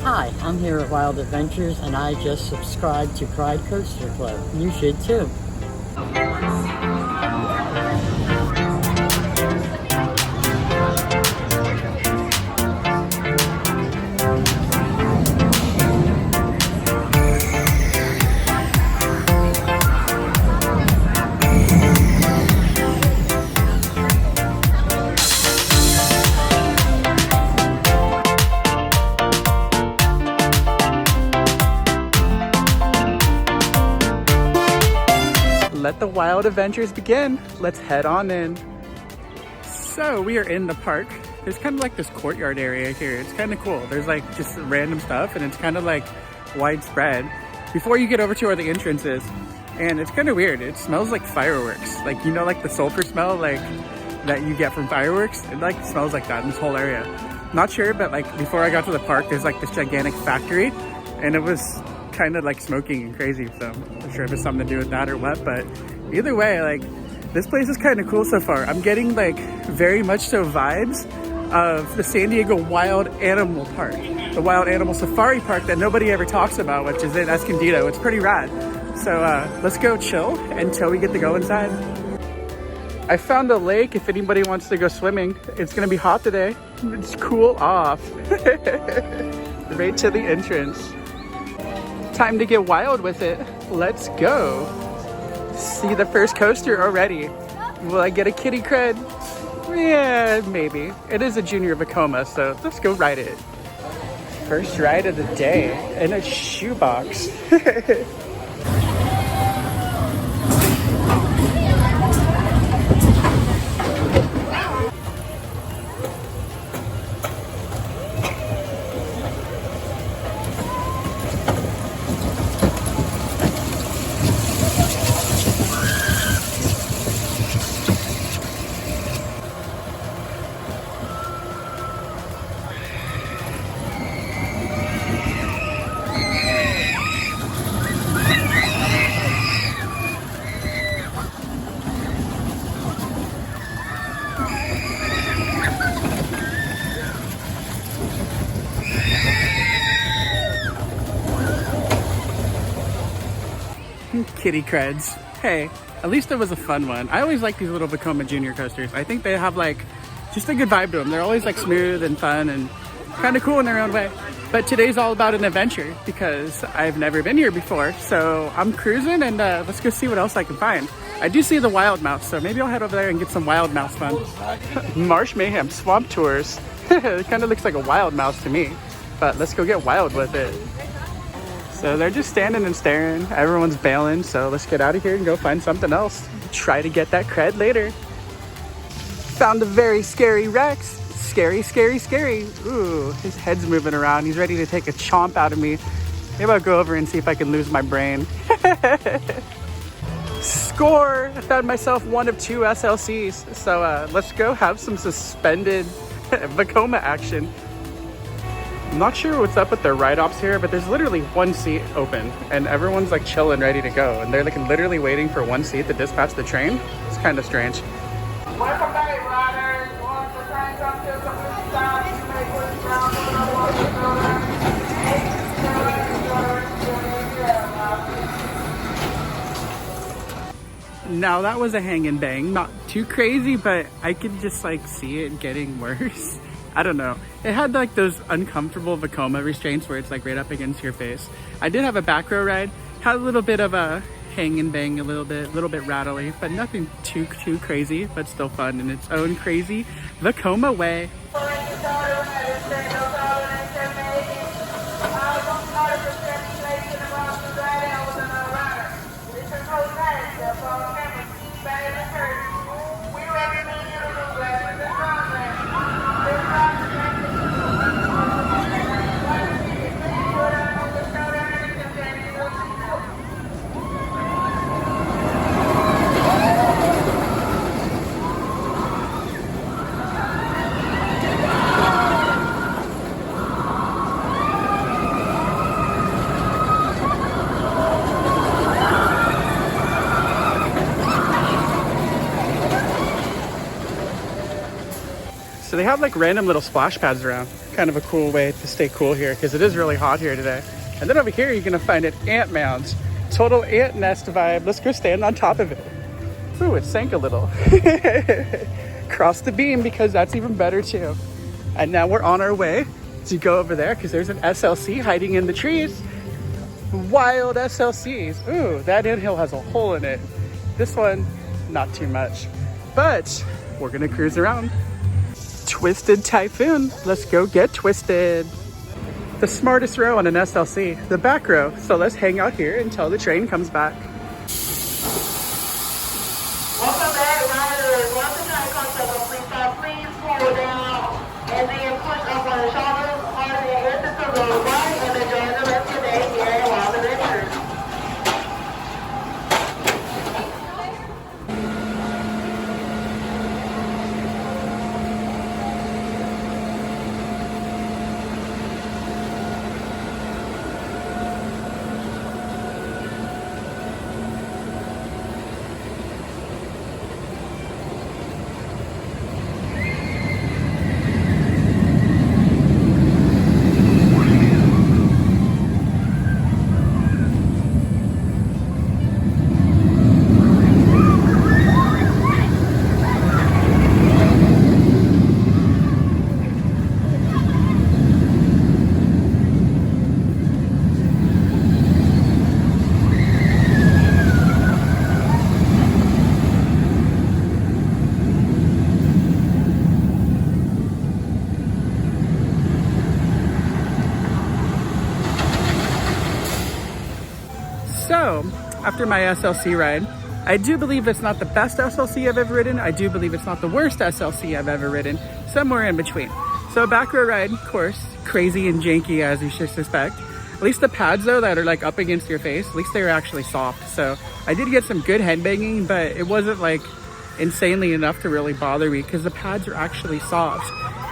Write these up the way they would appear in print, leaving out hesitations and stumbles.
Hi, I'm here at Wild Adventures and I just subscribed to Pride Coaster Club. You should too. Let the wild adventures begin. Let's head on in. So we are in the park. There's kind of like this courtyard area here. It's kind of cool. There's like just random stuff and it's kind of like widespread before you get over to where the entrance is. And it's kind of weird. It smells like fireworks. Like, you know, like the sulfur smell like that you get from fireworks. It like smells like that in this whole area. Not sure, but like before I got to the park, there's like this gigantic factory and it was kind of like smoking and crazy, so I'm not sure if it's something to do with that or what, but either way, like this place is kind of cool so far. I'm getting like very much so vibes of the San Diego Wild Animal Park, the Wild Animal Safari Park that nobody ever talks about, which is in Escondido. It's pretty rad. So let's go chill until we get to go inside. I found a lake if anybody wants to go swimming. It's gonna be hot today. It's cool off. Right to the entrance. Time to get wild with it. Let's go. See the first coaster already. Will I get a kitty cred? Yeah, maybe. It is a Junior Vekoma, so let's go ride it. First ride of the day in a shoebox. Kitty creds. Hey, at least it was a fun one. I always like these little Vekoma Junior coasters. I think they have like just a good vibe to them. They're always like smooth and fun and kind of cool in their own way. But today's all about an adventure because I've never been here before. So I'm cruising and let's go see what else I can find. I do see the wild mouse, so maybe I'll head over there and get some wild mouse fun. Marsh Mayhem Swamp Tours. It kind of looks like a wild mouse to me, but let's go get wild with it. So they're just standing and staring. Everyone's bailing, so let's get out of here and go find something else. Try to get that cred later. Found a very scary Rex. Scary, scary, scary. Ooh, his head's moving around. He's ready to take a chomp out of me. Maybe I'll go over and see if I can lose my brain. Score! I found myself one of 2 SLCs. So let's go have some suspended Vekoma action. I'm not sure what's up with their ride-ops here, but there's literally 1 seat open and everyone's like chilling, ready to go. And they're like literally waiting for 1 seat to dispatch the train. It's kind of strange. Welcome back, riders. Once the train comes to a complete stop, you may put it down on the water Now that was a hang and bang. Not too crazy, but I could just like see it getting worse. I don't know. It had like those uncomfortable Vekoma restraints where it's like right up against your face. I did have a back row ride. Had a little bit of a hang and bang, a little bit rattly, but nothing too crazy, but still fun in its own crazy Vekoma way. So they have like random little splash pads around. kind of a cool way to stay cool here because it is really hot here today. And then over here, you're gonna find an ant mound. Total ant nest vibe. Let's go stand on top of it. Ooh, it sank a little. Cross the beam because that's even better too. And now we're on our way to go over there because there's an SLC hiding in the trees. Wild SLCs. Ooh, that anthill has a hole in it. This one, not too much. But we're gonna cruise around. Twisted Typhoon. Let's go get twisted. The smartest row on an SLC, the back row. So let's hang out here until the train comes back. Welcome back, riders. Once the train comes to a complete stop, please pull down and then push up on the shoulders, hard and exit to the right, and enjoy the rest of your day here at Wild Adventures. So, after my SLC ride, I do believe it's not the best SLC I've ever ridden. I do believe it's not the worst SLC I've ever ridden. Somewhere in between. So a back row ride, of course, crazy and janky as you should suspect. At least the pads though that are like up against your face, at least they were actually soft. So I did get some good head banging, but it wasn't like insanely enough to really bother me because the pads are actually soft.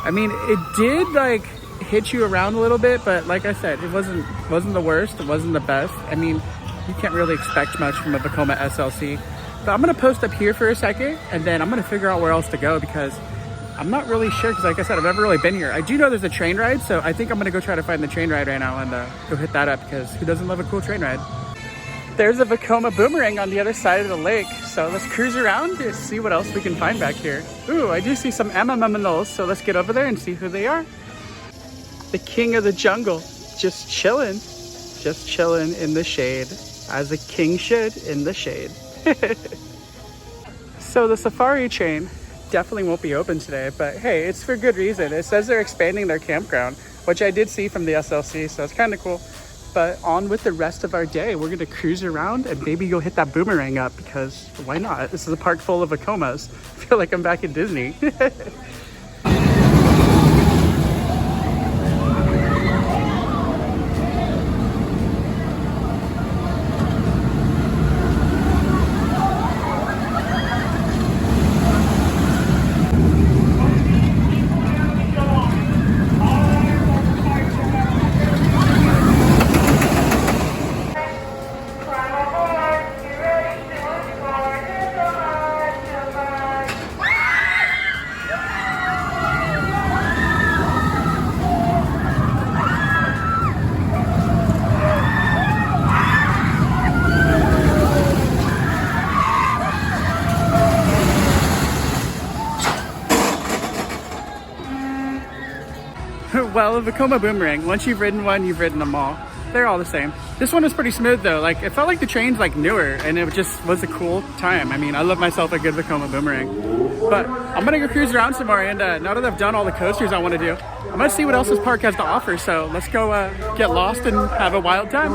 I mean, it did like hit you around a little bit, but like I said, it wasn't the worst, it wasn't the best. I mean, you can't really expect much from a Vekoma SLC. But I'm gonna post up here for a second and then I'm gonna figure out where else to go because I'm not really sure because like I said, I've never really been here. I do know there's a train ride, so I think I'm gonna go try to find the train ride right now and go hit that up because who doesn't love a cool train ride? There's a Vekoma boomerang on the other side of the lake. So let's cruise around to see what else we can find back here. Ooh, I do see some Amamamanols, so let's get over there and see who they are. The king of the jungle, just chilling in the shade. As a king should in the shade. So the safari train definitely won't be open today, but hey, it's for good reason. It says they're expanding their campground, which I did see from the SLC, so it's kind of cool. But on with the rest of our day, we're gonna cruise around and maybe go hit that boomerang up because why not? This is a park full of Vekomas. I feel like I'm back in Disney. Well, the Vekoma boomerang, once you've ridden one, you've ridden them all. They're all the same. This one was pretty smooth though. Like it felt like the train's like newer and it just was a cool time. I mean, I love myself a good Vekoma boomerang. But I'm gonna go cruise around some more and now that I've done all the coasters I wanna do, I'm gonna see what else this park has to offer. So let's go get lost and have a wild time.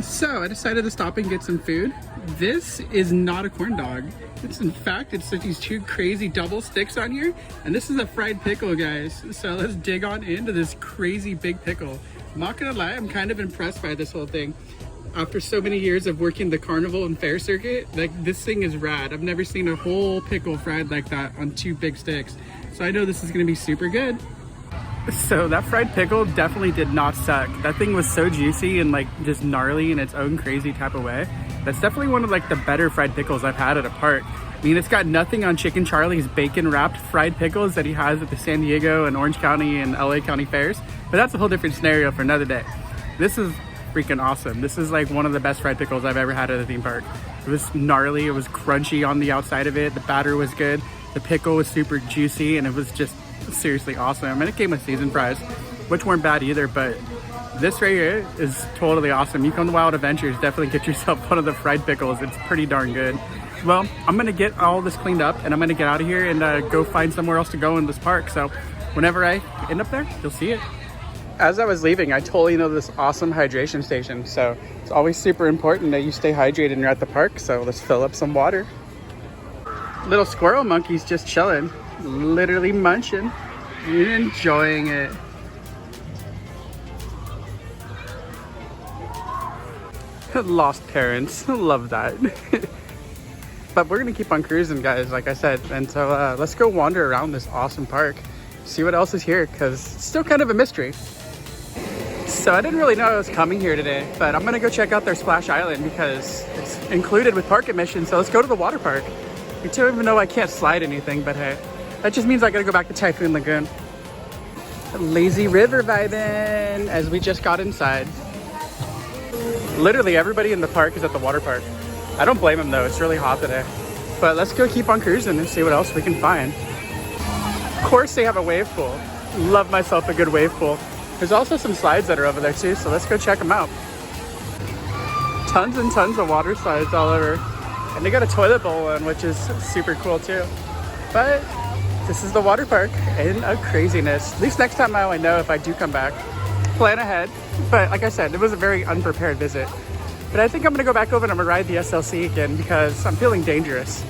So I decided to stop and get some food. This is not a corn dog. It's in fact, it's like these two crazy double sticks on here. And this is a fried pickle, guys. So let's dig on into this crazy big pickle. I'm not gonna lie, I'm kind of impressed by this whole thing. After so many years of working the carnival and fair circuit, like this thing is rad. I've never seen a whole pickle fried like that on two big sticks. So I know this is gonna be super good. So that fried pickle definitely did not suck. That thing was so juicy and like just gnarly in its own crazy type of way. That's definitely one of like the better fried pickles I've had at a park. I mean, it's got nothing on Chicken Charlie's bacon wrapped fried pickles that he has at the San Diego and Orange County and LA County fairs, but that's a whole different scenario for another day. This is freaking awesome. This is like one of the best fried pickles I've ever had at a theme park. It was gnarly, it was crunchy on the outside of it, the batter was good, the pickle was super juicy, and it was just seriously awesome. And it came with seasoned fries, which weren't bad either, but this right here is totally awesome. You come to Wild Adventures, definitely get yourself one of the fried pickles. It's pretty darn good. Well, I'm gonna get all this cleaned up and I'm gonna get out of here and go find somewhere else to go in this park. So whenever I end up there, you'll see it. As I was leaving, I totally know this awesome hydration station. So it's always super important that you stay hydrated when you're at the park. So let's fill up some water. Little squirrel monkey's just chilling, literally munching and enjoying it. Lost parents, love that. But we're gonna keep on cruising, guys, like I said. And so let's go wander around this awesome park, see what else is here, because it's still kind of a mystery. So I didn't really know I was coming here today, but I'm gonna go check out their Splash Island because it's included with park admission. So let's go to the water park. I don't even know I can't slide anything, but hey, that just means I gotta go back to Typhoon Lagoon. Lazy river vibing as we just got inside. Literally everybody in the park is at the water park. I don't blame them though, it's really hot today. But let's go keep on cruising and see what else we can find. Of course they have a wave pool. Love myself a good wave pool. There's also some slides that are over there too, so let's go check them out. Tons and tons of water slides all over. And they got a toilet bowl one, which is super cool too. But this is the water park in a craziness. At least next time I know if I do come back. Plan ahead. But like I said, it was a very unprepared visit. But I think I'm gonna go back over and I'm gonna ride the SLC again because I'm feeling dangerous.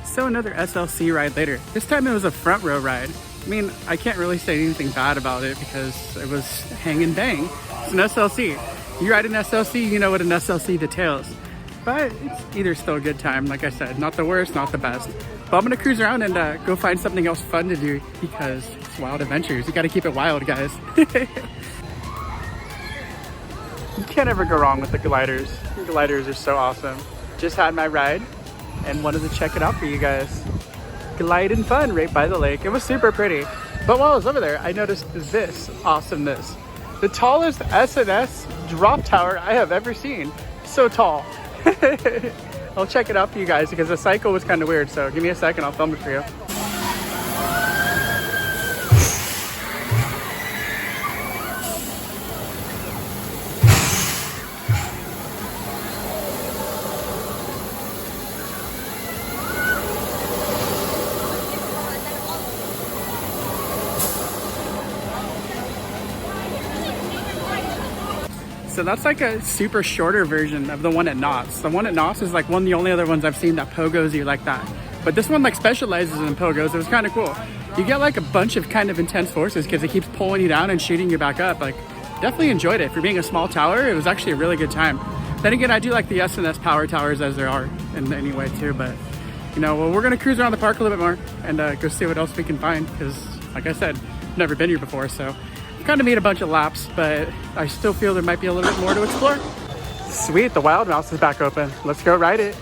So another SLC ride later. This time it was a front row ride. I mean, I can't really say anything bad about it because it was hang and bang. It's an SLC. You ride an SLC, you know what an SLC details. But it's either still a good time, like I said, not the worst, not the best. But I'm gonna cruise around and go find something else fun to do because it's Wild Adventures. You gotta keep it wild, guys. You can't ever go wrong with the gliders. The gliders are so awesome. Just had my ride and wanted to check it out for you guys. Glide and fun right by the lake. It was super pretty. But while I was over there, I noticed this awesomeness. The tallest S&S drop tower I have ever seen. So tall. I'll check it out for you guys because the cycle was kind of weird. So give me a second, I'll film it for you. So that's like a super shorter version of the one at Knott's. The one at Knott's is like one of the only other ones I've seen that pogos you like that. But this one like specializes in pogos. It was kind of cool. You get like a bunch of kind of intense forces because it keeps pulling you down and shooting you back up. Like, definitely enjoyed it. For being a small tower, it was actually a really good time. Then again, I do like the S&S power towers as there are in any way too. But you know, well, we're gonna cruise around the park a little bit more and go see what else we can find because, like I said, I've never been here before, so kind of made a bunch of laps, but I still feel there might be a little bit more to explore. Sweet, the Wild Mouse is back open. Let's go ride it.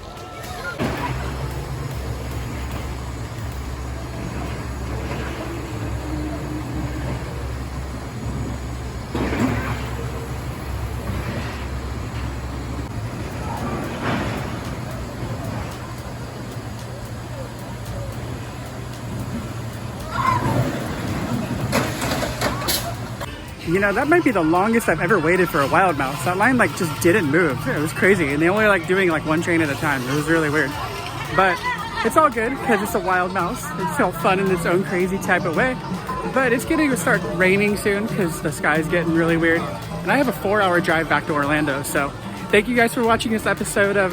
You know, that might be the longest I've ever waited for a Wild Mouse. That line like just didn't move. It was crazy. And they only like doing like one train at a time. It was really weird. But it's all good because it's a Wild Mouse. It's all fun in its own crazy type of way. But it's going to start raining soon because the sky's getting really weird. And I have a 4-hour drive back to Orlando. So thank you guys for watching this episode of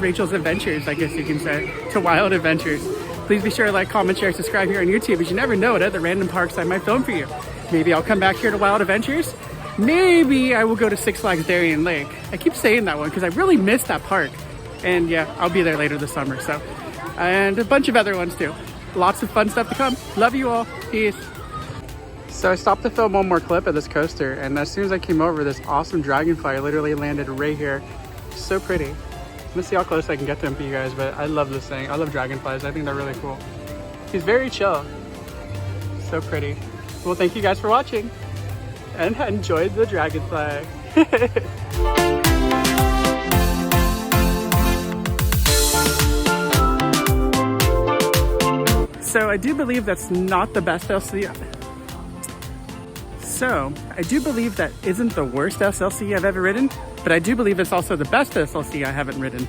Rachel's Adventures, I guess you can say, to Wild Adventures. Please be sure to like, comment, share, subscribe here on YouTube, because you never know what other random parks I might film for you. Maybe I'll come back here to Wild Adventures. Maybe I will go to Six Flags Darien Lake. I keep saying that one because I really miss that park. And yeah, I'll be there later this summer. So, and a bunch of other ones too. Lots of fun stuff to come. Love you all. Peace. So I stopped to film one more clip of this coaster, and as soon as I came over, this awesome dragonfly literally landed right here. So pretty. I'm gonna see how close I can get to him for you guys, but I love this thing. I love dragonflies. I think they're really cool. He's very chill. So pretty. Well, thank you guys for watching, and enjoy the dragonfly. So I do believe that's not the best SLC. So I do believe that isn't the worst SLC I've ever ridden, but I do believe it's also the best SLC I haven't ridden.